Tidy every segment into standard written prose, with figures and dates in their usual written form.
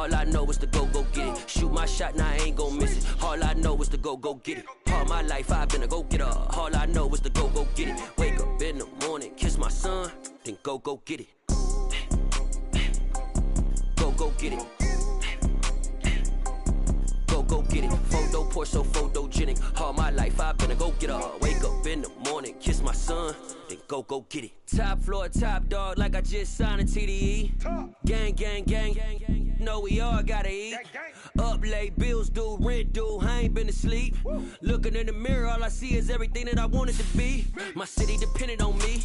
All I know is to go get it. Shoot my shot, now I ain't gon' miss it. All I know is to go get it. All my life I've been a go-getter. All I know is to go get it. Wake up in the morning, kiss my son, then go get it. Go get it. Go get it. Photo poor, so photogenic. All my life I've been a go-getter. Wake up in the morning, kiss my son, then go get it. Top floor, top dog, like I just signed a TDE. Gang, gang, gang, gang, gang. Know we all gotta eat. Up late, bills due, rent due, I ain't been asleep. Looking in the mirror, all I see is everything that I wanted to be. My city depended on me,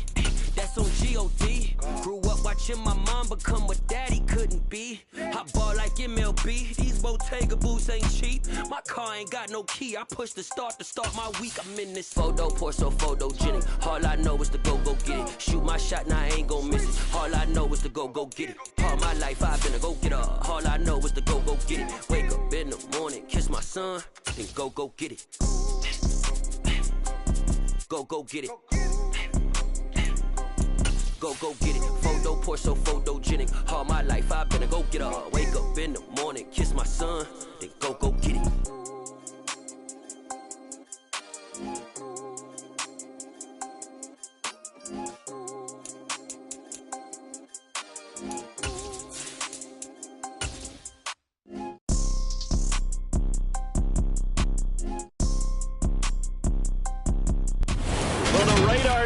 that's on G.O.D. Grew up watching my mom become what daddy couldn't be. I ball like MLB, these Bottega boots ain't cheap. My car ain't got no key, I push the start to start my week. I'm in this photo poor, so photogenic. All I know is to go get it. Shoot my shot, now I ain't gon' miss it. All I know is to go get it. All my life I've been a go-getter. All I know is to go get it. Wake up in the morning, kiss my son, then go get it. Go get it. Go get it. Photo poor, so photogenic. All my life I've been a go-getter. Wake up in the morning, kiss my son, then go get it.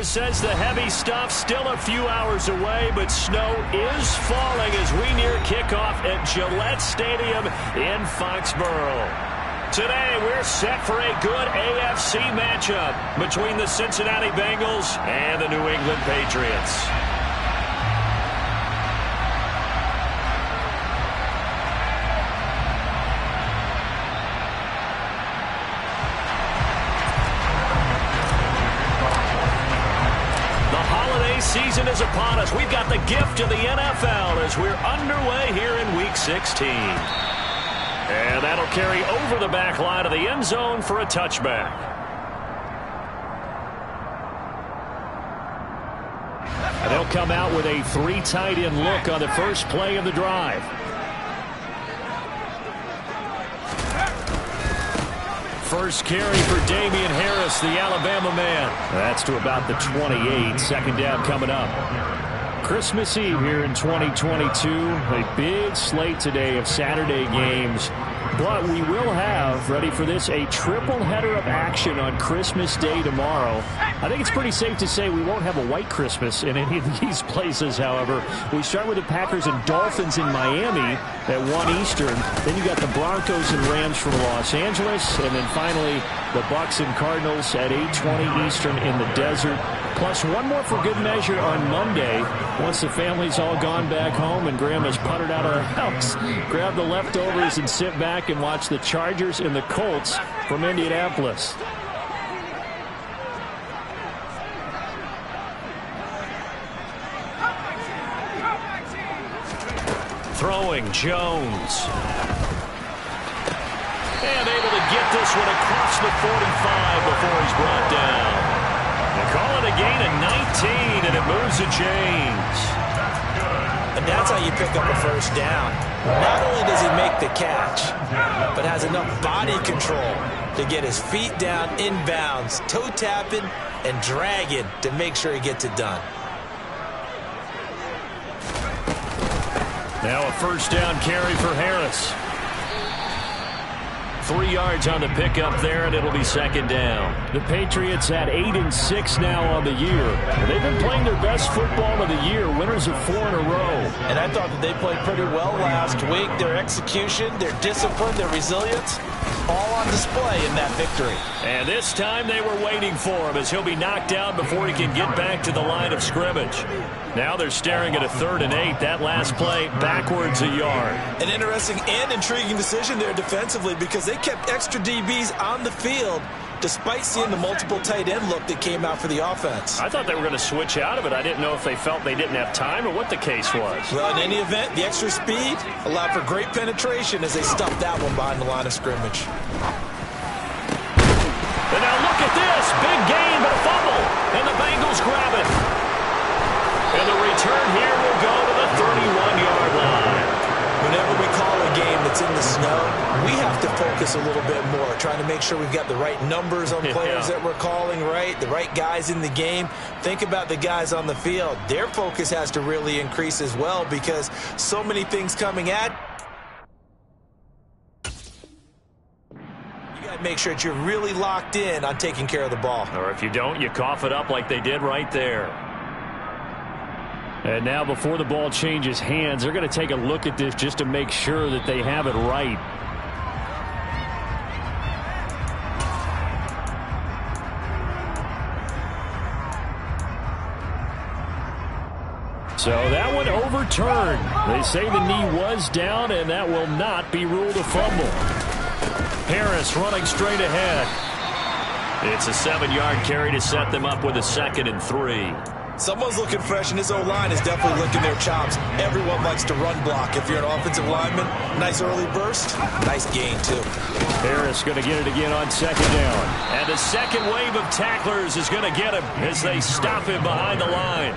Says the heavy stuff still a few hours away, but snow is falling as we near kickoff at Gillette Stadium in Foxborough. Today we're set for a good AFC matchup between the Cincinnati Bengals and the New England Patriots. Season is upon us. We've got the gift of the NFL as we're underway here in Week 16. And that'll carry over the back line of the end zone for a touchback. And they'll come out with a 3 tight end look on the first play of the drive. First carry for Damian Harris, the Alabama man. That's to about the 28. Second down coming up. Christmas Eve here in 2022. A big slate today of Saturday games. But we will have, ready for this, a triple header of action on Christmas Day tomorrow. I think it's pretty safe to say we won't have a white Christmas in any of these places, however. We start with the Packers and Dolphins in Miami at 1 Eastern. Then you got the Broncos and Rams from Los Angeles. And then finally, the Bucks and Cardinals at 8:20 Eastern in the desert. Plus one more for good measure on Monday. Once the family's all gone back home and Grandma's puttered out of the house, grab the leftovers and sit back and watch the Chargers and the Colts from Indianapolis. Throwing Jones. And able to get this one across the 45 before he's brought down. They call it a gain of 19, and it moves the chains. And that's how you pick up a first down. Not only does he make the catch, but has enough body control to get his feet down inbounds, toe tapping and dragging to make sure he gets it done. Now a first down carry for Harris. 3 yards on the pickup there, and it'll be second down. The Patriots at 8-6 now on the year. They've been playing their best football of the year, winners of 4 in a row. And I thought that they played pretty well last week. Their execution, their discipline, their resilience, all on display in that victory. And this time they were waiting for him as he'll be knocked down before he can get back to the line of scrimmage. Now they're staring at a 3rd and 8. That last play backwards a yard. An interesting and intriguing decision there defensively because they kept extra DBs on the field despite seeing the multiple tight end look that came out for the offense. I thought they were going to switch out of it. I didn't know if they felt they didn't have time or what the case was. Well, in any event, the extra speed allowed for great penetration as they stuffed that one behind the line of scrimmage. And now look at this. Big gain, but a fumble. And the Bengals grab it. And the return here will go to the 31-yard line. Whenever we call a game that's in the snow, we have to focus a little bit more, trying to make sure we've got the right numbers on players that we're calling, right? The right guys in the game. Think about the guys on the field. Their focus has to really increase as well because so many things coming at. You got to make sure that you're really locked in on taking care of the ball. Or if you don't, you cough it up like they did right there. And now before the ball changes hands, they're going to take a look at this just to make sure that they have it right. So that one overturned. They say the knee was down, and that will not be ruled a fumble. Harris running straight ahead. It's a 7-yard carry to set them up with a 2nd and 3. Someone's looking fresh, and his O-line is definitely licking their chops. Everyone likes to run block. If you're an offensive lineman, nice early burst, nice gain, too. Harris going to get it again on 2nd down. And the second wave of tacklers is going to get him as they stop him behind the line.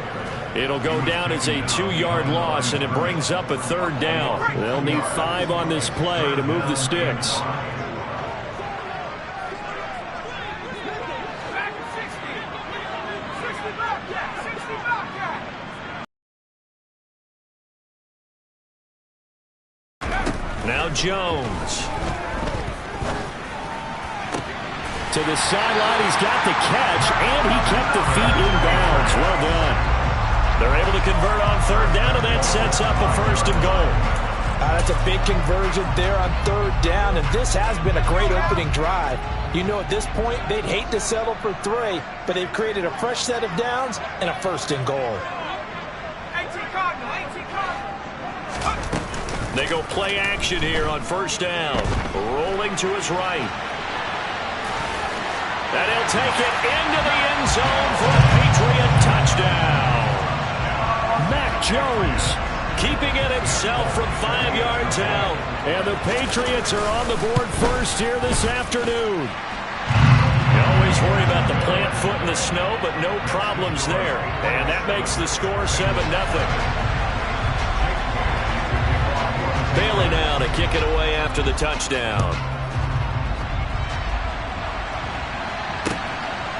It'll go down as a 2-yard loss, and it brings up a 3rd down. They'll need 5 on this play to move the sticks. Now Jones. To the sideline, he's got the catch, and he kept the feet in bounds. Well done. They're able to convert on 3rd down, and that sets up a 1st and goal. That's a big conversion there on 3rd down, and this has been a great opening drive. You know, at this point, they'd hate to settle for 3, but they've created a fresh set of downs and a 1st and goal. They go play action here on 1st down. Rolling to his right. And he'll take it into the end zone for a Patriot touchdown. Mac Jones keeping it himself from 5 yards out. And the Patriots are on the board first here this afternoon. You always worry about the plant foot in the snow, but no problems there. And that makes the score 7-0. Bailey now to kick it away after the touchdown.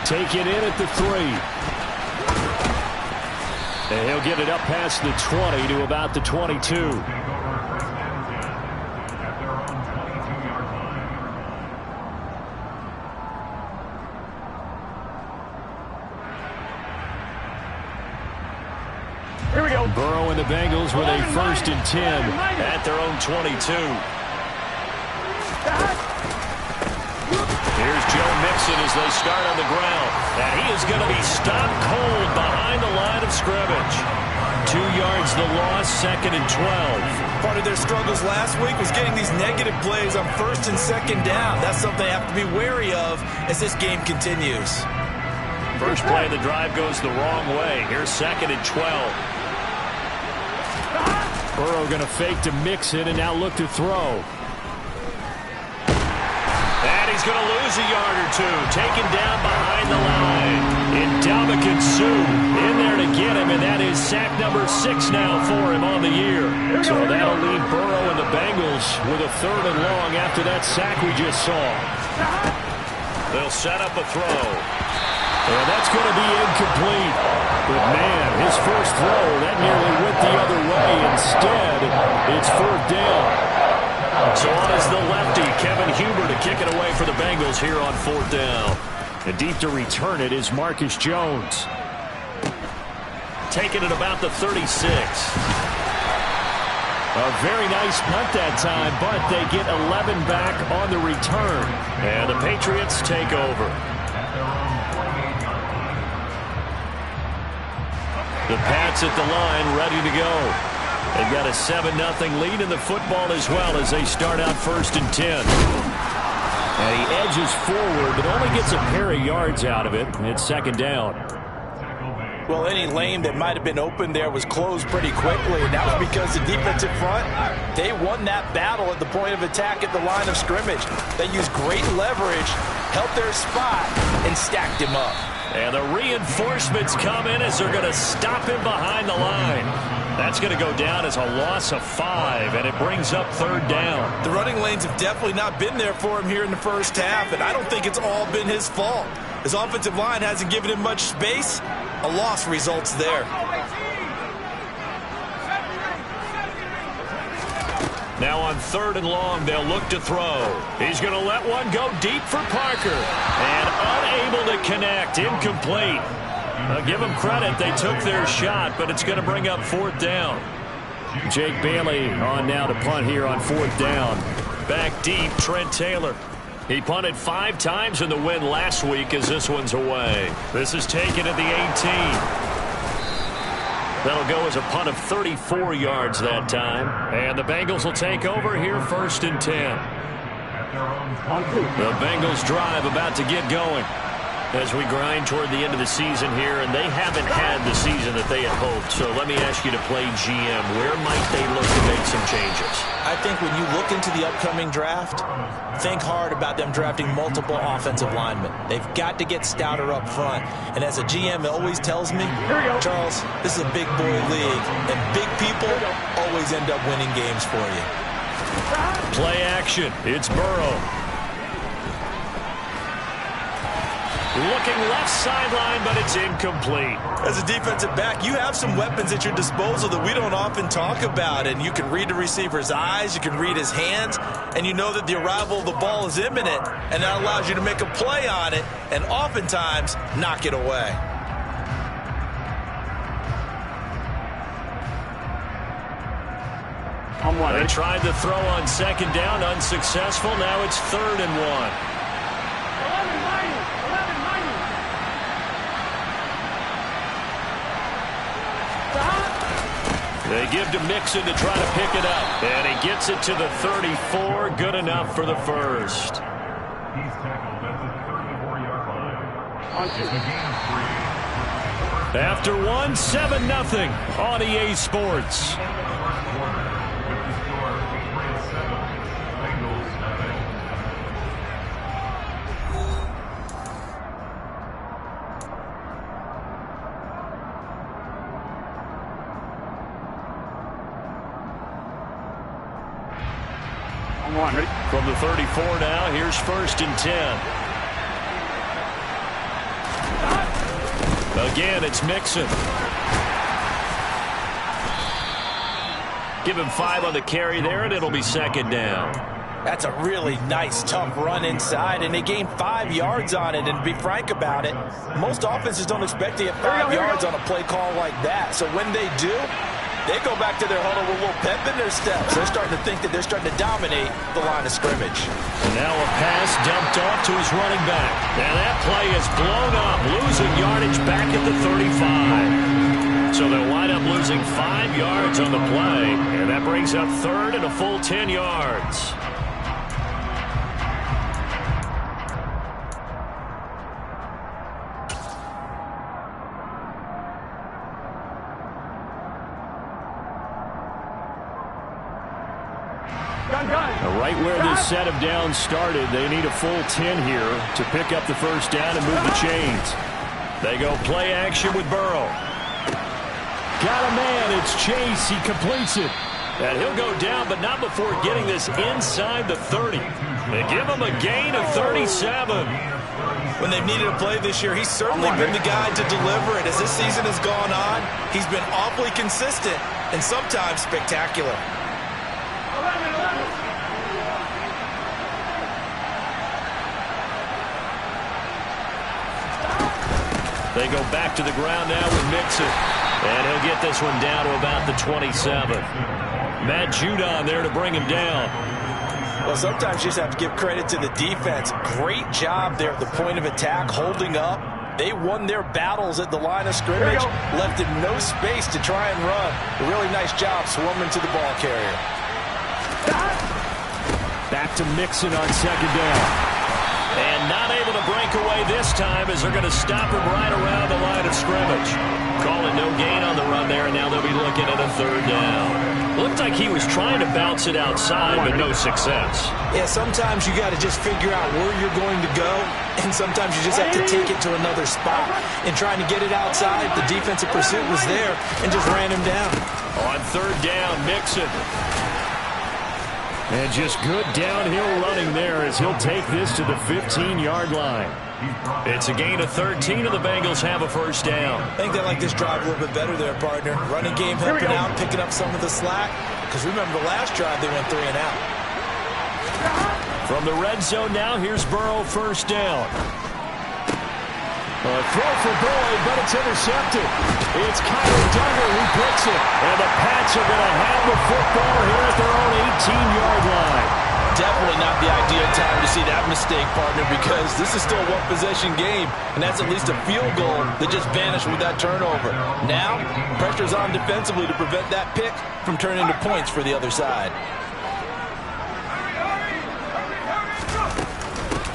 Take it in at the 3. And he'll get it up past the 20 to about the 22. Here we go. Burrow and the Bengals with a 1st and 10 at their own 22. Here's Joe Mixon as they start on the ground. And he is going to be stopped cold behind the line of scrimmage. 2 yards the loss, 2nd and 12. Part of their struggles last week was getting these negative plays on 1st and 2nd down. That's something they have to be wary of as this game continues. First play of the drive goes the wrong way. Here's 2nd and 12. Burrow going to fake to Mixon and now look to throw. And he's going to lose a yard or 2. Taken down behind the line. Ndamukong Suh in there to get him, and that is sack number 6 now for him on the year. So that'll leave Burrow and the Bengals with a 3rd and long after that sack we just saw. They'll set up a throw. And that's going to be incomplete. But, man, his first throw, that nearly went the other way. Instead, it's 4th down. So on is the lefty, Kevin Huber, to kick it away for the Bengals here on 4th down. And deep to return it is Marcus Jones. Taking it about the 36. A very nice punt that time, but they get 11 back on the return. And the Patriots take over. The Pats at the line, ready to go. They've got a 7-0 lead in the football as well as they start out 1st and 10. And he edges forward, but only gets a pair of yards out of it. It's 2nd down. Well, any lane that might have been open there was closed pretty quickly, and that was because the defensive front, they won that battle at the point of attack at the line of scrimmage. They used great leverage, held their spot, and stacked him up. And the reinforcements come in as they're going to stop him behind the line. That's going to go down as a loss of 5, and it brings up 3rd down. The running lanes have definitely not been there for him here in the first half, and I don't think it's all been his fault. His offensive line hasn't given him much space. A loss results there. Now on 3rd and long, they'll look to throw. He's going to let one go deep for Parker. And unable to connect. Incomplete. Give them credit. They took their shot, but it's going to bring up 4th down. Jake Bailey on now to punt here on 4th down. Back deep, Trent Taylor. He punted 5 times in the win last week as this one's away. This is taken at the 18. That'll go as a punt of 34 yards that time. And the Bengals will take over here 1st and 10. The Bengals drive about to get going as we grind toward the end of the season here, and they haven't had the season that they had hoped. So let me ask you to play GM. Where might they look to make some changes? I think when you look into the upcoming draft, think hard about them drafting multiple offensive linemen. They've got to get stouter up front. And as a GM, it always tells me, Charles, this is a big boy league, and big people always end up winning games for you. Play action. It's Burrow. Looking left sideline, but it's incomplete. As a defensive back, you have some weapons at your disposal that we don't often talk about. And you can read the receiver's eyes, you can read his hands, and you know that the arrival of the ball is imminent. And that allows you to make a play on it and oftentimes knock it away. They tried to throw on 2nd down, unsuccessful. Now it's 3rd and 1. They give to Mixon to try to pick it up. And he gets it to the 34. Good enough for the first. He's tackled at the 34-yard line. It's a game 3. After 1, 7-0 on EA Sports. From the 34 now, here's 1st and 10. Again, it's Mixon. Give him 5 on the carry there, and it'll be 2nd down. That's a really nice, tough run inside, and they gained 5 yards on it. And to be frank about it, most offenses don't expect to get 5 yards on a play call like that. So when they do, they go back to their huddle with a little pep in their steps. They're starting to think that they're starting to dominate the line of scrimmage. And now a pass dumped off to his running back. And that play is blown up, losing yardage back at the 35. So they'll wind up losing 5 yards on the play. And that brings up 3rd and a full 10 yards. Right where this set of downs started, they need a full 10 here to pick up the 1st down and move the chains. They go play action with Burrow. Got a man, it's Chase, he completes it. And he'll go down, but not before getting this inside the 30. They give him a gain of 37. When they've needed a play this year, he's certainly been the guy to deliver it. As this season has gone on, he's been awfully consistent and sometimes spectacular. They go back to the ground now with Mixon. And he'll get this one down to about the 27. Matt Judon there to bring him down. Well, sometimes you just have to give credit to the defense. Great job there at the point of attack, holding up. They won their battles at the line of scrimmage, left him no space to try and run. A really nice job swarming to the ball carrier. Back to Mixon on 2nd down. And not able to break away this time as they're going to stop him right around the line of scrimmage. Call it no gain on the run there, and now they'll be looking at a third down. Looked like he was trying to bounce it outside, but no success. Yeah, sometimes you got to just figure out where you're going to go, and sometimes you just have to take it to another spot. In trying to get it outside, the defensive pursuit was there and just ran him down. On third down, Mixon. And just good downhill running there as he'll take this to the 15-yard line. It's a gain of 13, and the Bengals have a first down. I think they like this drive a little bit better there, partner. Running game helping out, picking up some of the slack. Because remember, the last drive they went 3 and out. From the red zone now, here's Burrow, first down. A throw for Boyd, but it's intercepted. It's Kyler Duggar who picks it. And the Pats are going to have the football here at their own 18-yard line. Definitely not the ideal time to see that mistake, partner, because this is still a one-possession game, and that's at least a field goal that just vanished with that turnover. Now, pressure's on defensively to prevent that pick from turning into points for the other side.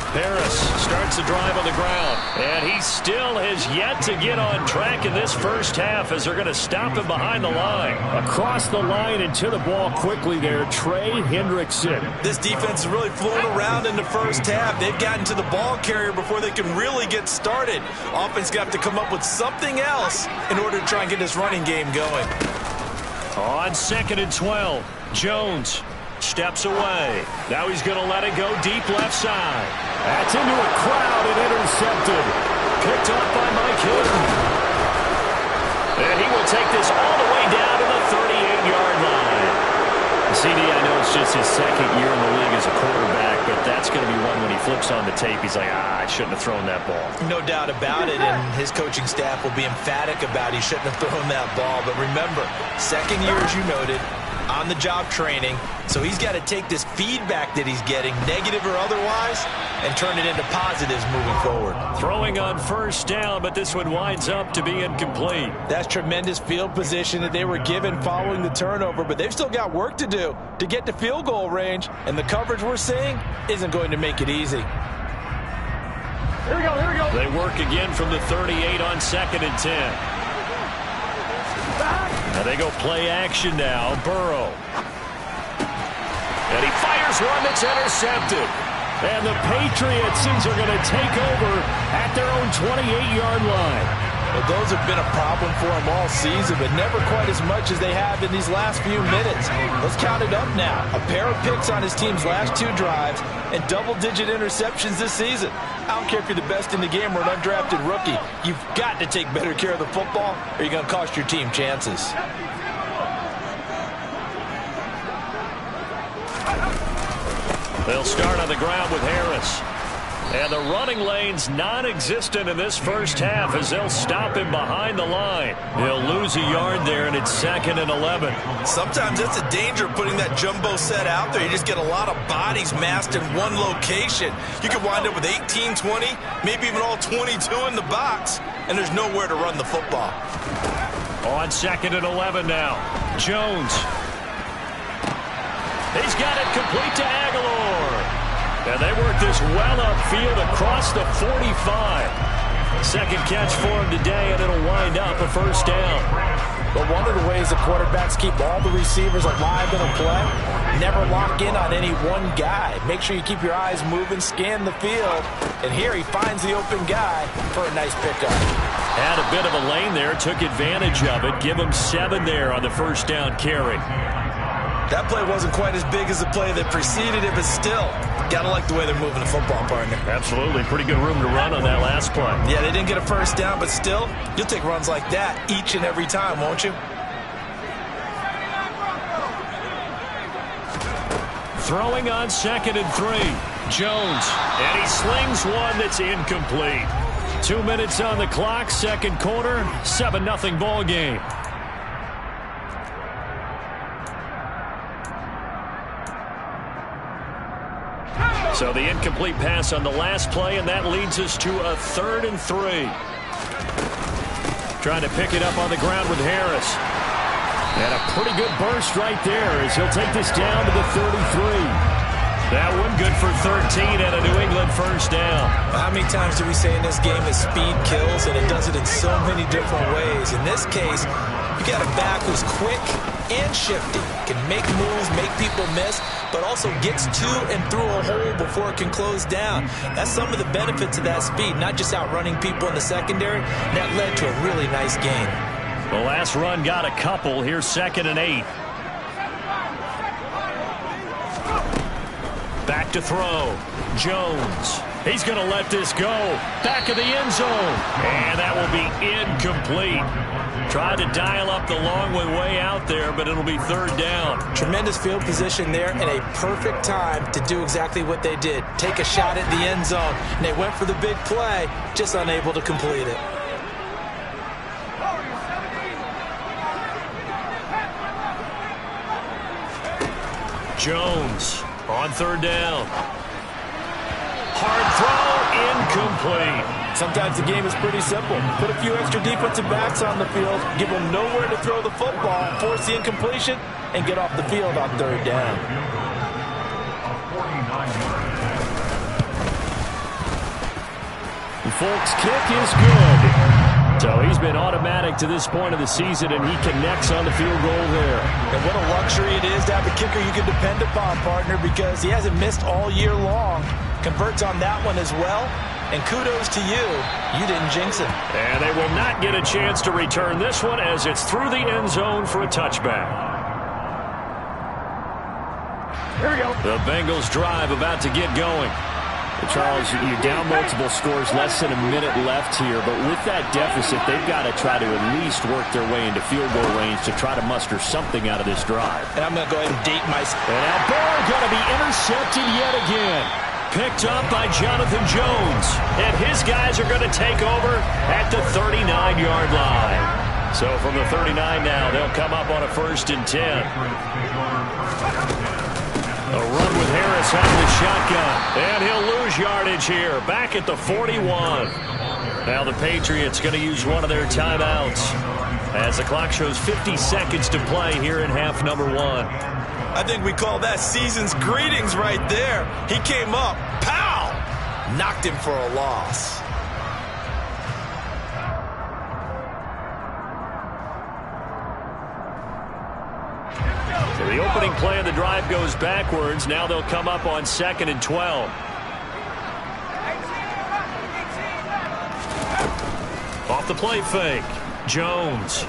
Harris starts the drive on the ground, and he still has yet to get on track in this first half as they're going to stop him behind the line. Across the line and to the ball quickly there, Trey Hendrickson. This defense is really flown around in the first half. They've gotten to the ball carrier before they can really get started. Offense got to come up with something else in order to try and get this running game going. On 2nd and 12, Jones steps away. Now he's going to let it go deep left side. That's into a crowd and intercepted. Picked up by Mike Hilton. And he will take this all the way down to the 38-yard line. CD, I know it's just his second year in the league as a quarterback, but that's going to be one when he flips on the tape. He's like, I shouldn't have thrown that ball. No doubt about it, and his coaching staff will be emphatic about he shouldn't have thrown that ball. But remember, second year, as you noted, on-the-job training, so he's got to take this feedback that he's getting, negative or otherwise, and turn it into positives moving forward. Throwing on first down, but this one winds up to be incomplete. That's tremendous field position that they were given following the turnover, but they've still got work to do to get to field goal range, and the coverage we're seeing isn't going to make it easy. Here we go, here we go. They work again from the 38 on 2nd and 10. Now they go play action now. Burrow. And he fires one that's intercepted. And the Patriots are going to take over at their own 28-yard line. Well, those have been a problem for them all season, but never quite as much as they have in these last few minutes. Let's count it up now. A pair of picks on his team's last 2 drives and double-digit interceptions this season. I don't care if you're the best in the game or an undrafted rookie. You've got to take better care of the football or you're going to cost your team chances. They'll start on the ground with Harris. And the running lane's non-existent in this first half as they'll stop him behind the line. He'll lose a yard there, and it's 2nd and 11. Sometimes that's a danger of putting that jumbo set out there. You just get a lot of bodies massed in one location. You could wind up with 18, 20, maybe even all 22 in the box, and there's nowhere to run the football. On 2nd and 11 now. Jones. He's got it complete to Aguilar. And they work this well upfield across the 45. Second catch for him today, and it'll wind up a first down. But one of the ways the quarterbacks keep all the receivers alive in a play, never lock in on any one guy. Make sure you keep your eyes moving, scan the field. And here he finds the open guy for a nice pickup. Had a bit of a lane there, took advantage of it. Give him 7 there on the first down carry. That play wasn't quite as big as the play that preceded it, but still, got to like the way they're moving the football, partner. Absolutely. Pretty good room to run on that last play. Yeah, they didn't get a first down, but still, you'll take runs like that each and every time, won't you? Throwing on 2nd and 3. Jones. And he slings one that's incomplete. 2 minutes on the clock, second quarter, 7-0 ball game. So the incomplete pass on the last play, and that leads us to a 3rd and 3. Trying to pick it up on the ground with Harris. And a pretty good burst right there as he'll take this down to the 33. That one good for 13 and a New England first down. How many times do we say in this game that speed kills, and it does it in so many different ways? In this case, you got a back who's quick and shifty, can make moves, make people miss, but also gets to and through a hole before it can close down. That's some of the benefits of that speed, not just outrunning people in the secondary. That led to a really nice game. The last run got a couple. Here's 2nd and 8. Back to throw. Jones. He's going to let this go. Back of the end zone. And that will be incomplete. Tried to dial up the long way out there, but it'll be 3rd down. Tremendous field position there and a perfect time to do exactly what they did. Take a shot at the end zone. And they went for the big play, just unable to complete it. Jones on 3rd down. Hard throw, incomplete. Sometimes the game is pretty simple. Put a few extra defensive backs on the field, give them nowhere to throw the football, force the incompletion, and get off the field on 3rd down. Folks' kick is good. So he's been automatic to this point of the season, and he connects on the field goal there. And what a luxury it is to have a kicker you can depend upon, partner, because he hasn't missed all year long. Converts on that one as well. And kudos to you. You didn't jinx him. And they will not get a chance to return this one as it's through the end zone for a touchback. Here we go. The Bengals drive about to get going. Charles, you're down multiple scores, less than a minute left here, but with that deficit, they've got to try to at least work their way into field goal range to try to muster something out of this drive. And I'm going to go ahead and date myself. And now Barr going to be intercepted yet again. Picked up by Jonathan Jones. And his guys are going to take over at the 39-yard line. So from the 39 now, they'll come up on a 1st and 10. A run with Harris out of the shotgun. And he'll lose yardage here. Back at the 41. Now the Patriots going to use one of their timeouts as the clock shows 50 seconds to play here in half number 1. I think we call that season's greetings right there. He came up, pow! Knocked him for a loss. So the opening play of the drive goes backwards. Now they'll come up on 2nd and 12. Off the play fake. Jones.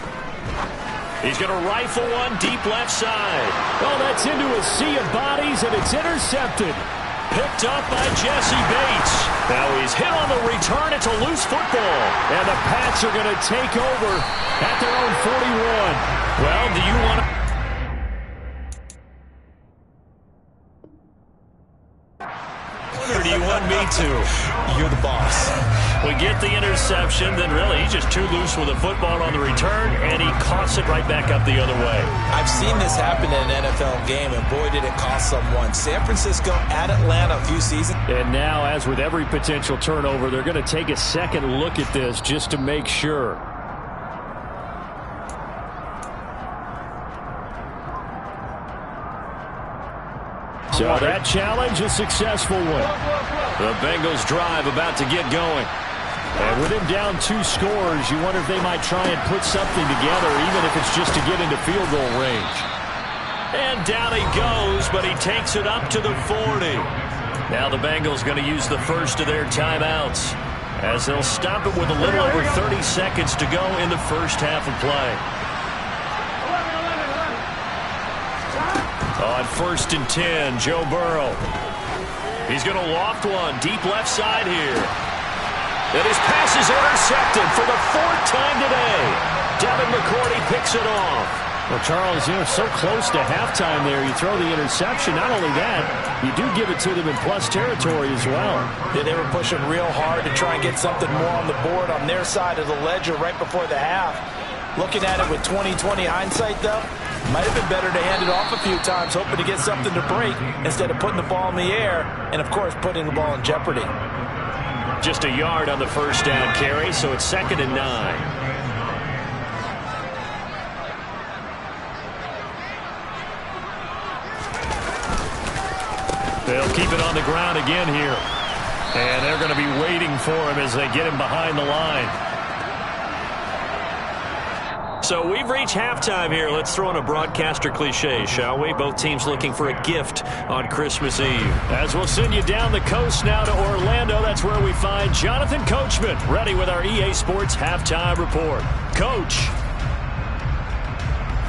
He's going to rifle one deep left side. Oh, that's into a sea of bodies, and it's intercepted. Picked up by Jesse Bates. Now he's hit on the return. It's a loose football. And the Pats are going to take over at their own 41. Well, do you want to... Or do you want me to? You're the boss. We get the interception, then really he's just too loose with the football on the return, and he coughs it right back up the other way. I've seen this happen in an NFL game, and boy, did it cost someone. San Francisco at Atlanta a few seasons. And now, as with every potential turnover, they're going to take a second look at this just to make sure. So that challenge, a successful one. The Bengals drive about to get going. And with him down 2 scores, you wonder if they might try and put something together, even if it's just to get into field goal range. And down he goes, but he takes it up to the 40. Now the Bengals going to use the first of their timeouts, as they'll stop it with a little over 30 seconds to go in the first half of play. On 1st and 10, Joe Burrow. He's going to loft one deep left side here. And his pass is intercepted for the 4th time today. Devin McCourty picks it off. Well, Charles, so close to halftime there. You throw the interception. Not only that, you do give it to them in plus territory as well. Yeah, they were pushing real hard to try and get something more on the board on their side of the ledger right before the half. Looking at it with 20/20 hindsight, though, might have been better to hand it off a few times, hoping to get something to break instead of putting the ball in the air and, of course, putting the ball in jeopardy. Just a yard on the first down carry, so it's 2nd and 9. They'll keep it on the ground again here. And they're going to be waiting for him as they get him behind the line. So we've reached halftime here. Let's throw in a broadcaster cliche, shall we? Both teams looking for a gift on Christmas Eve. As we'll send you down the coast now to Orlando, that's where we find Jonathan Coachman, ready with our EA Sports Halftime Report. Coach.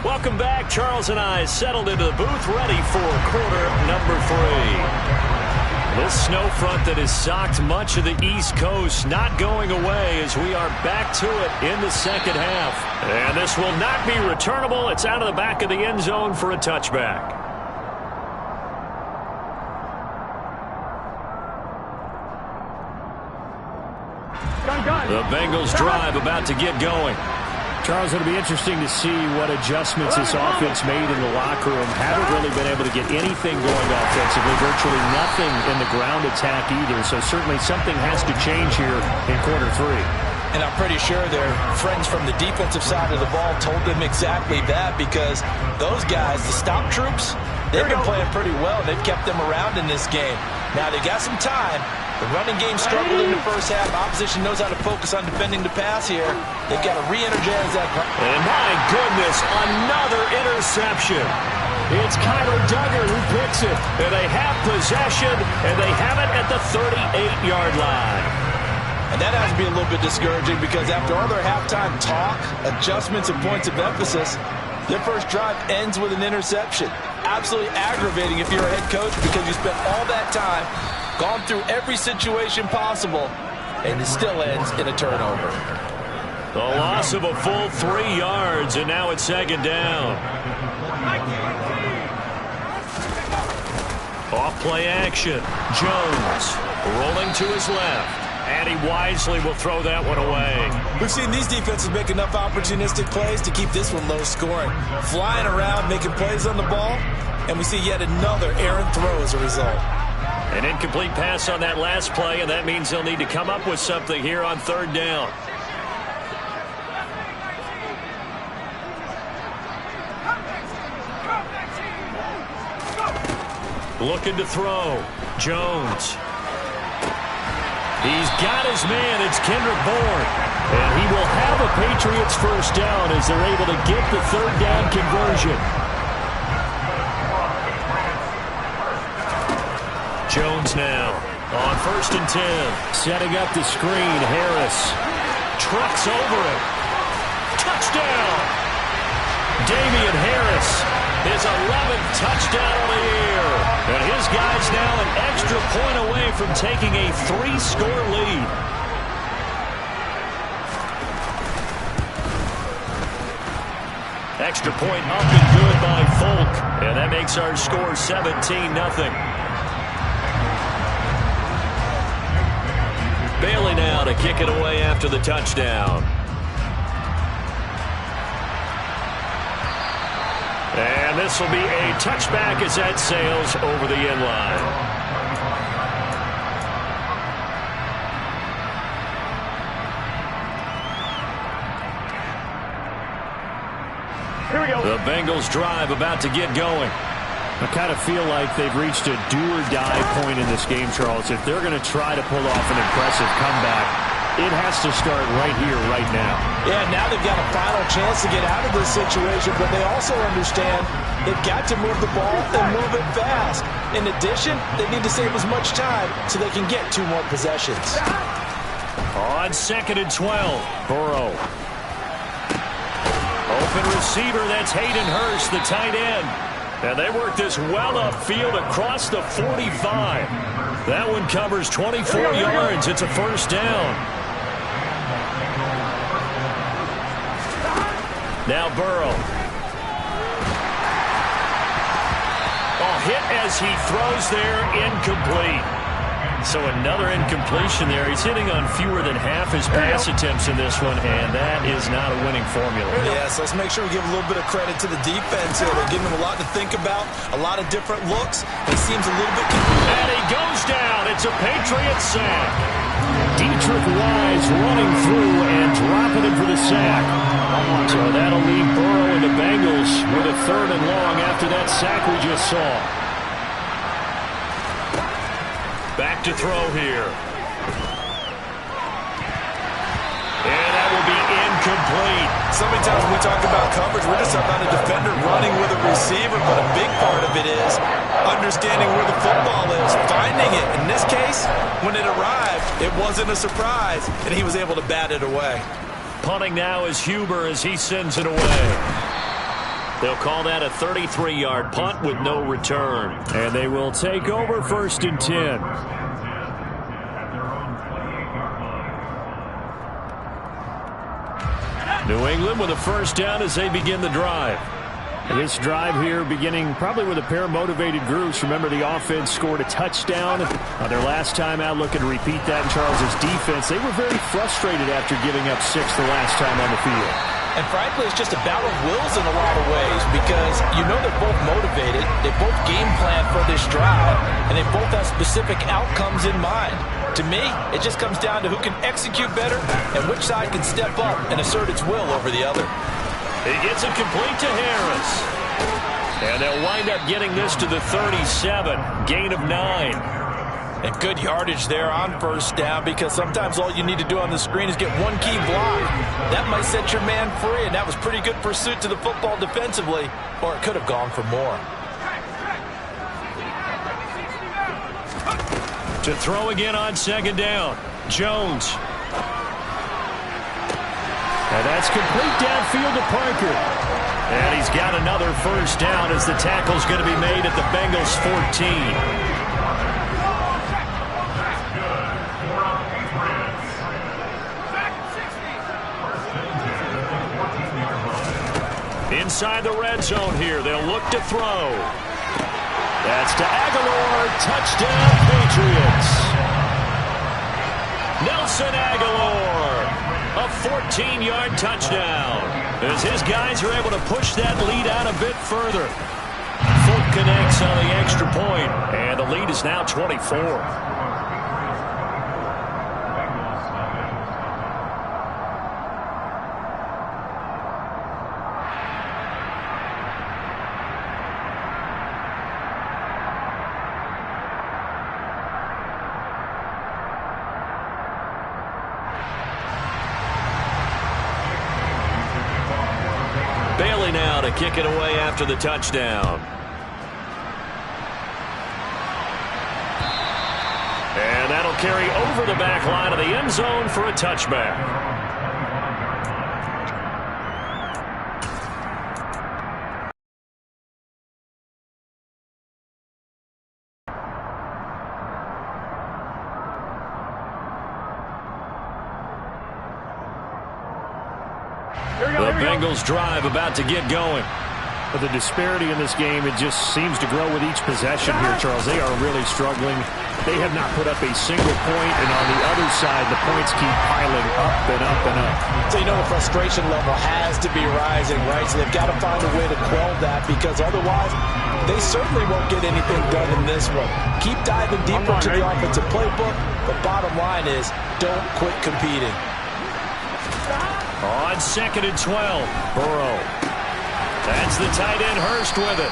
Welcome back. Charles and I settled into the booth, ready for quarter number 3. This snow front that has socked much of the East Coast not going away as we are back to it in the second half. And this will not be returnable. It's out of the back of the end zone for a touchback. The Bengals drive about to get going. Charles, it'll be interesting to see what adjustments this offense made in the locker room. Haven't really been able to get anything going offensively, virtually nothing in the ground attack either. So certainly something has to change here in quarter 3. And I'm pretty sure their friends from the defensive side of the ball told them exactly that, because those guys, the stop troops, they've been playing pretty well. They've kept them around in this game. Now they got some time. The running game struggled in the first half. Opposition knows how to focus on defending the pass here. They've got to re-energize that. And my goodness, another interception. It's Kyler Duggar who picks it. And they have possession, and they have it at the 38-yard line. And that has to be a little bit discouraging, because after all their halftime talk, adjustments, and points of emphasis, their first drive ends with an interception. Absolutely aggravating if you're a head coach, because you spent all that time, gone through every situation possible, and it still ends in a turnover. The loss of a full 3 yards, and now it's second down. Off play action. Jones rolling to his left. And he wisely will throw that one away. We've seen these defenses make enough opportunistic plays to keep this one low scoring. Flying around, making plays on the ball, and we see yet another errant throw as a result. An incomplete pass on that last play, and that means they'll need to come up with something here on third down. Looking to throw. Jones. He's got his man. It's Kendrick Bourne. And he will have a Patriots first down as they're able to get the third down conversion. Jones now on 1st and 10. Setting up the screen. Harris trucks over it. Touchdown. Damian Harris, his 11th touchdown on the year. And his guys now an extra point away from taking a 3-score lead. Extra point up and good by Folk. And that makes our score 17-0. Bailey now to kick it away after the touchdown. And this will be a touchback as that sails over the end line. Here we go. The Bengals drive about to get going. I kind of feel like they've reached a do-or-die point in this game, Charles. If they're going to try to pull off an impressive comeback, it has to start right here, right now. Yeah, now they've got a final chance to get out of this situation, but they also understand they've got to move the ball and move it fast. In addition, they need to save as much time so they can get 2 more possessions. On 2nd and 12, Burrow. Open receiver, that's Hayden Hurst, the tight end. And they work this well upfield across the 45. That one covers 24 yards. It's a first down. Now Burrow. Hit as he throws there, incomplete. So another incompletion there. He's hitting on fewer than half his pass attempts in this one, and that is not a winning formula. Yes, let's make sure we give a little bit of credit to the defense here. They're giving him a lot to think about, a lot of different looks. He seems a little bit confused. And he goes down. It's a Patriot sack. Dietrich Wise running through and dropping him for the sack. So that'll leave Burrow and the Bengals with a 3rd and long after that sack we just saw. Back to throw here. And that will be incomplete. So many times when we talk about coverage, we're just talking about a defender running with a receiver, but a big part of it is understanding where the football is, finding it. In this case, when it arrived, it wasn't a surprise, and he was able to bat it away. Punting now is Huber as he sends it away. They'll call that a 33-yard punt with no return. And they will take over 1st and 10. New England with a first down as they begin the drive. This drive here beginning probably with a pair of motivated groups. Remember, the offense scored a touchdown. Their last time out, looking to repeat that in Charles's defense. They were very frustrated after giving up 6 the last time on the field. And frankly, it's just a battle of wills in a lot of ways because you know they're both motivated. They both game plan for this drive, and they both have specific outcomes in mind. To me, it just comes down to who can execute better and which side can step up and assert its will over the other. He gets it complete to Harris. And they'll wind up getting this to the 37. Gain of 9. And good yardage there on first down because sometimes all you need to do on the screen is get one key block. That might set your man free, and that was pretty good pursuit to the football defensively, or it could have gone for more. To throw again on 2nd down. Jones. And that's complete downfield to Parker. And he's got another first down as the tackle's going to be made at the Bengals 14. Inside the red zone here, they'll look to throw. That's to Aguilar. Touchdown, Patriots. Nelson Aguilar, a 14-yard touchdown. As his guys are able to push that lead out a bit further. Fulk connects on the extra point, and the lead is now 24. Bailey now to kick it away after the touchdown. And that'll carry over the back line of the end zone for a touchback. The Bengals drive about to get going. But the disparity in this game, it just seems to grow with each possession here, Charles. They are really struggling. They have not put up a single point, and on the other side, the points keep piling up and up and up. So you know the frustration level has to be rising, right? So they've got to find a way to quell that because otherwise they certainly won't get anything done in this one. Keep diving deeper into the offensive playbook, but bottom line is don't quit competing. On 2nd and 12, Burrow. That's the tight end, Hurst, with it.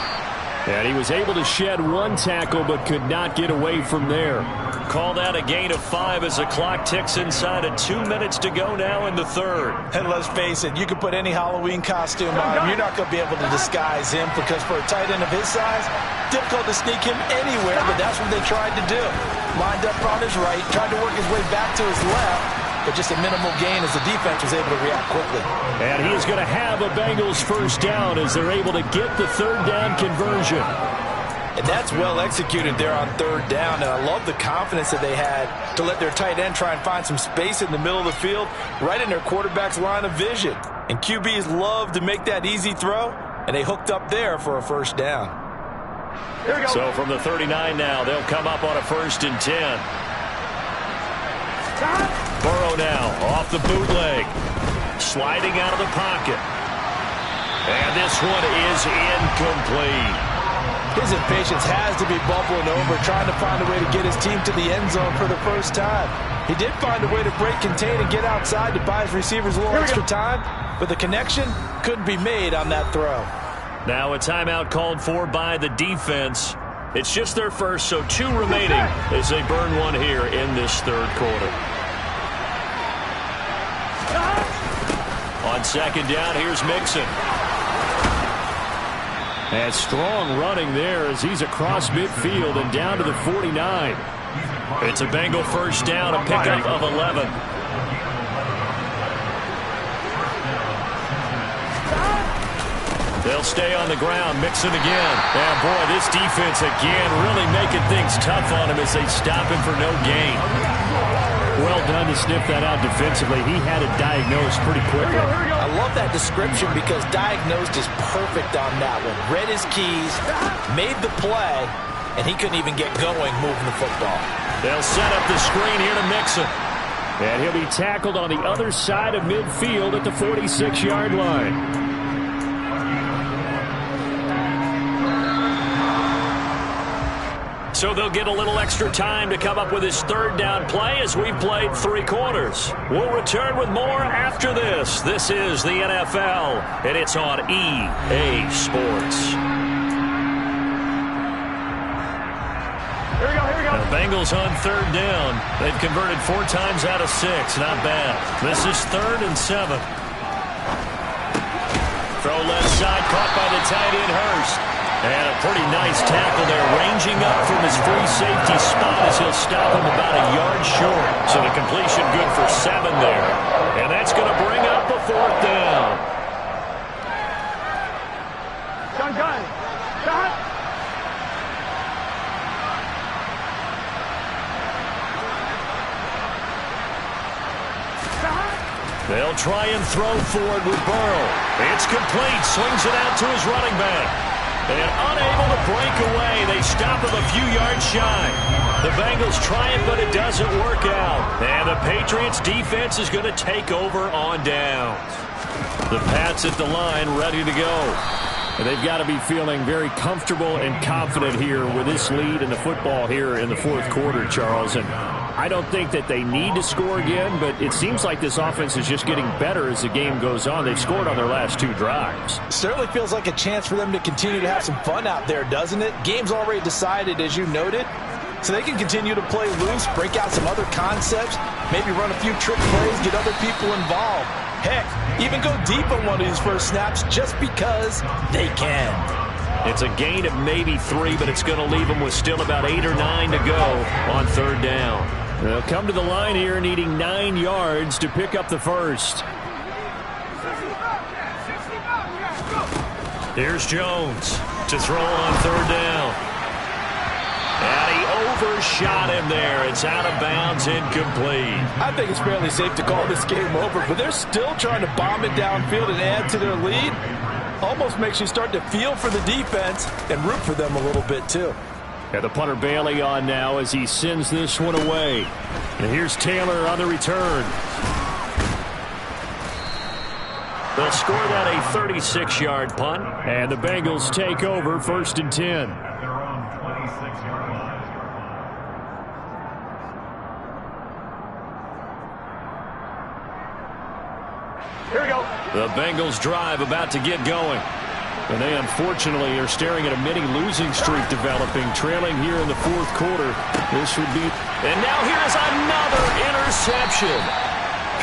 And he was able to shed one tackle but could not get away from there. Call that a gain of 5 as the clock ticks inside of 2 minutes to go now in the third. And let's face it, you can put any Halloween costume on him. You're not going to be able to disguise him because for a tight end of his size, difficult to sneak him anywhere, but that's what they tried to do. Lined up on his right, tried to work his way back to his left. But just a minimal gain as the defense was able to react quickly. And he is going to have a Bengals first down as they're able to get the third down conversion. And that's well executed there on third down. And I love the confidence that they had to let their tight end try and find some space in the middle of the field, right in their quarterback's line of vision. And QBs love to make that easy throw, and they hooked up there for a first down. So from the 39 now, they'll come up on a 1st and 10. Burrow now off the bootleg, sliding out of the pocket. And this one is incomplete. His impatience has to be bubbling over, trying to find a way to get his team to the end zone for the first time. He did find a way to break contain and get outside to buy his receivers a little extra time, but the connection couldn't be made on that throw. Now a timeout called for by the defense. It's just their first, so 2 remaining as they burn one here in this third quarter. On second down, here's Mixon. And strong running there as he's across midfield and down to the 49. It's a Bengal first down, a pickup of 11. They'll stay on the ground. Mixon again. And boy, this defense again really making things tough on him as they stop him for no gain. Well done to sniff that out defensively. He had it diagnosed pretty quickly. I love that description because diagnosed is perfect on that one. Read his keys, made the play, and he couldn't even get going moving the football. They'll set up the screen here to Mixon. And he'll be tackled on the other side of midfield at the 46-yard line. So they'll get a little extra time to come up with his third down play as we've played 3 quarters. We'll return with more after this. This is the NFL, and it's on EA Sports. Here we go, here we go. The Bengals on third down. They've converted 4 times out of 6. Not bad. This is 3rd and 7. Throw left side, caught by the tight end Hurst. And a pretty nice tackle there, ranging up from his free safety spot as he'll stop him about a yard short. So the completion good for 7 there. And that's going to bring up the 4th down. Gun. Shot. They'll try and throw forward with Burrow. It's complete, swings it out to his running back. And unable to break away, they stop him a few yards shy. The Bengals try it, but it doesn't work out. And the Patriots defense is going to take over on downs. The Pats at the line, ready to go. And they've got to be feeling very comfortable and confident here with this lead in the football here in the 4th quarter, Charles. And I don't think that they need to score again, but it seems like this offense is just getting better as the game goes on. They've scored on their last 2 drives. Certainly feels like a chance for them to continue to have some fun out there, doesn't it? Game's already decided, as you noted, so they can continue to play loose, break out some other concepts, maybe run a few trick plays, get other people involved. Heck, even go deep on one of these first snaps just because they can. It's a gain of maybe 3, but it's going to leave them with still about 8 or 9 to go on third down. They'll come to the line here needing 9 yards to pick up the first. Here's Jones to throw on third down. And he overshot him there. It's out of bounds, incomplete. I think it's fairly safe to call this game over, but they're still trying to bomb it downfield and add to their lead. Almost makes you start to feel for the defense and root for them a little bit too. And the punter Bailey on now as he sends this one away. And here's Taylor on the return. They'll score that a 36-yard punt. And the Bengals take over 1st and 10. They're on 26-yard line. Here we go. The Bengals drive about to get going. And they unfortunately are staring at a mini losing streak developing, trailing here in the 4th quarter. This would be... And now here's another interception.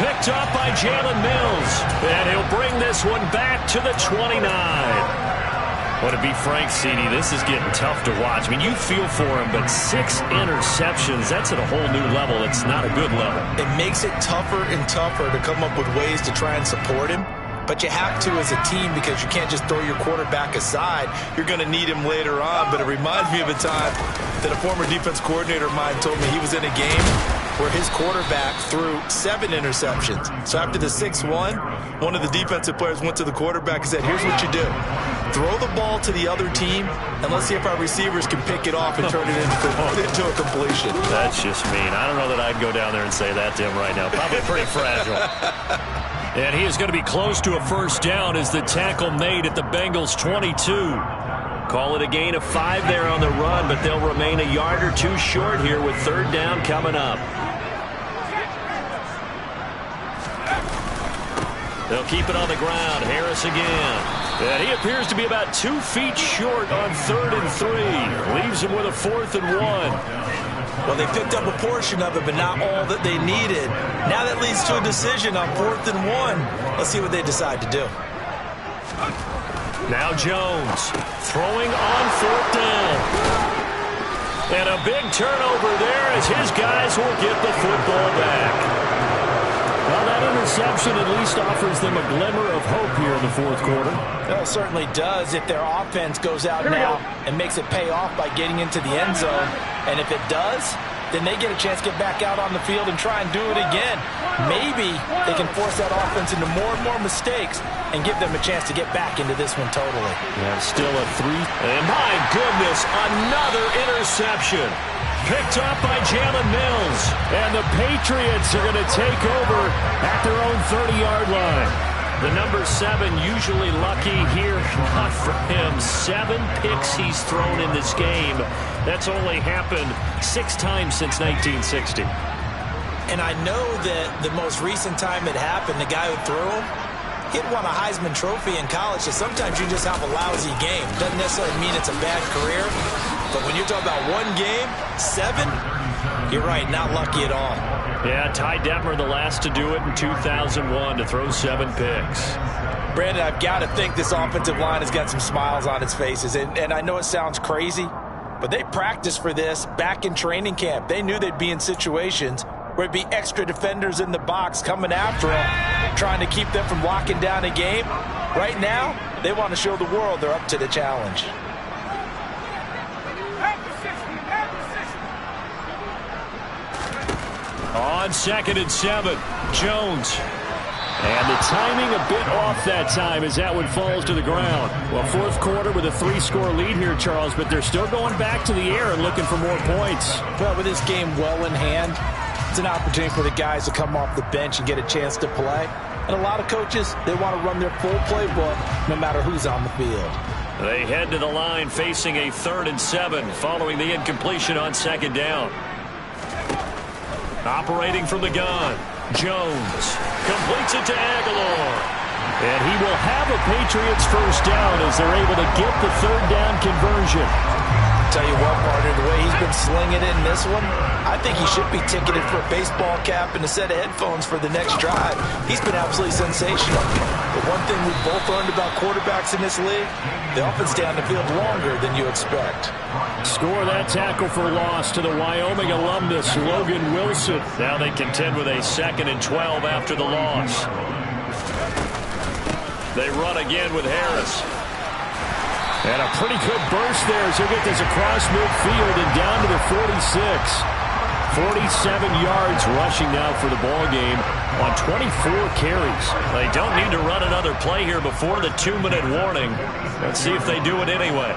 Picked up by Jalen Mills. And he'll bring this one back to the 29. Well, to be frank, CD, this is getting tough to watch. I mean, you feel for him, but 6 interceptions, that's at a whole new level. It's not a good level. It makes it tougher and tougher to come up with ways to try and support him. But you have to as a team because you can't just throw your quarterback aside. You're going to need him later on. But it reminds me of a time that a former defense coordinator of mine told me he was in a game where his quarterback threw 7 interceptions. So after the 6th one of the defensive players went to the quarterback and said, here's what you do. Throw the ball to the other team, and let's see if our receivers can pick it off and turn it into a completion. That's just mean. I don't know that I'd go down there and say that to him right now. Probably pretty fragile. And he is going to be close to a first down as the tackle made at the Bengals 22. Call it a gain of 5 there on the run, but they'll remain a yard or 2 short here with third down coming up. They'll keep it on the ground. Harris again. And he appears to be about 2 feet short on 3rd and 3. Leaves him with a 4th and 1. Well, they picked up a portion of it, but not all that they needed. Now that leads to a decision on 4th and 1. Let's see what they decide to do. Now Jones throwing on 4th down. And a big turnover there as his guys will get the football back. Well, that interception at least offers them a glimmer of hope here in the 4th quarter. Well, it certainly does if their offense goes out now and makes it pay off by getting into the end zone. And if it does, then they get a chance to get back out on the field and try and do it again. Maybe they can force that offense into more and more mistakes and give them a chance to get back into this one totally. Yeah, still a 3. And my goodness, another interception. Picked up by Jalen Mills. And the Patriots are going to take over at their own 30-yard line. The number 7 usually lucky here. Not for him. 7 picks he's thrown in this game. That's only happened 6 times since 1960. And I know that the most recent time it happened, the guy who threw him, he'd won a Heisman Trophy in college, so sometimes you just have a lousy game. Doesn't necessarily mean it's a bad career, but when you're talking about one game, 7, you're right, not lucky at all. Yeah, Ty Detmer, the last to do it in 2001, to throw 7 picks. Brandon, I've got to think this offensive line has got some smiles on its faces, and I know it sounds crazy, but they practiced for this back in training camp. They knew they'd be in situations where it'd be extra defenders in the box coming after them, trying to keep them from locking down a game. Right now, they want to show the world they're up to the challenge. On 2nd and 7, Jones. And the timing a bit off that time as that one falls to the ground. Well, 4th quarter with a 3-score lead here, Charles, but they're still going back to the air and looking for more points. Well, with this game well in hand, it's an opportunity for the guys to come off the bench and get a chance to play. And a lot of coaches, they want to run their full playbook no matter who's on the field. They head to the line facing a 3rd and 7 following the incompletion on 2nd down. Operating from the gun, Jones completes it to Aguilar. And he will have a Patriots 1st down as they're able to get the 3rd down conversion. Tell you what, partner, the way he's been slinging it in this one, I think he should be ticketed for a baseball cap and a set of headphones for the next drive. He's been absolutely sensational. But one thing we've both learned about quarterbacks in this league, they often stay on the field longer than you expect. Score that tackle for loss to the Wyoming alumnus, Logan Wilson. Now they contend with a 2nd and 12 after the loss. They run again with Harris. And a pretty good burst there as he'll get this across midfield and down to the 46. 47 yards rushing now for the ball game on 24 carries. They don't need to run another play here before the 2-minute warning. Let's see if they do it anyway.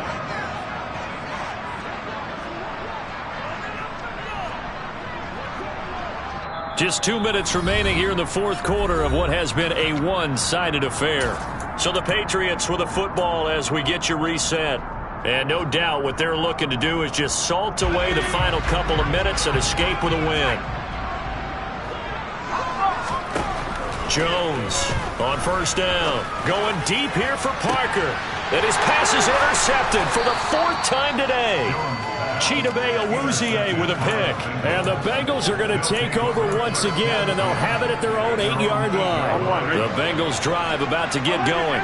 Just 2 minutes remaining here in the 4th quarter of what has been a one-sided affair. So the Patriots with the football as we get you reset. And no doubt what they're looking to do is just salt away the final couple of minutes and escape with a win. Jones on 1st down. Going deep here for Parker. And his pass is intercepted for the 4th time today. Chidobe Awuzie with a pick. And the Bengals are going to take over once again, and they'll have it at their own 8-yard line. The Bengals drive about to get going.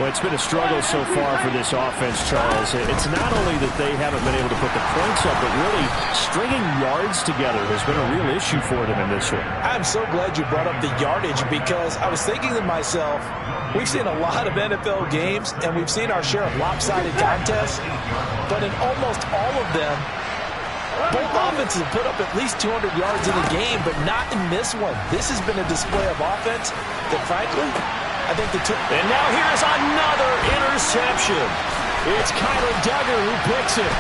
Well, it's been a struggle so far for this offense, Charles. It's not only that they haven't been able to put the points up, but really stringing yards together has been a real issue for them in this one. I'm so glad you brought up the yardage because I was thinking to myself, we've seen a lot of NFL games, and we've seen our share of lopsided contests, but in almost all of them, both offenses have put up at least 200 yards in a game, but not in this one. This has been a display of offense that, frankly, I think the two... And now here's another interception. It's Kyler Duggar who picks it.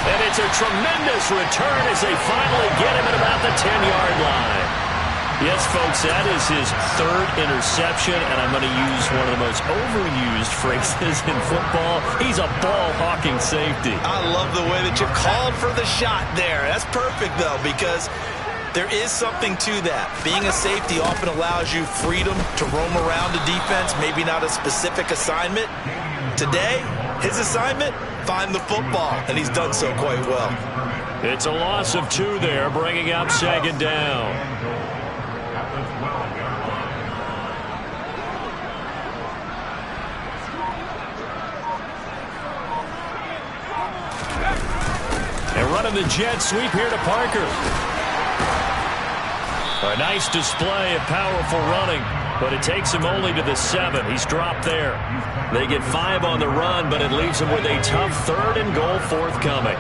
And it's a tremendous return as they finally get him at about the 10-yard line. Yes, folks, that is his 3rd interception, and I'm going to use one of the most overused phrases in football. He's a ball-hawking safety. I love the way that you called for the shot there. That's perfect, though, because There is something to that. Being a safety often allows you freedom to roam around the defense, maybe not a specific assignment. Today, his assignment, find the football, and he's done so quite well. It's a loss of 2 there, bringing up second down. And running the jet sweep here to Parker. A nice display of powerful running, but it takes him only to the 7. He's dropped there. They get 5 on the run, but it leaves him with a tough 3rd and goal forthcoming.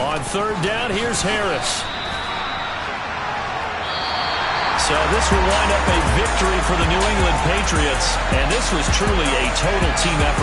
On 3rd down, here's Harris. So this will wind up a victory for the New England Patriots, and this was truly a total team effort.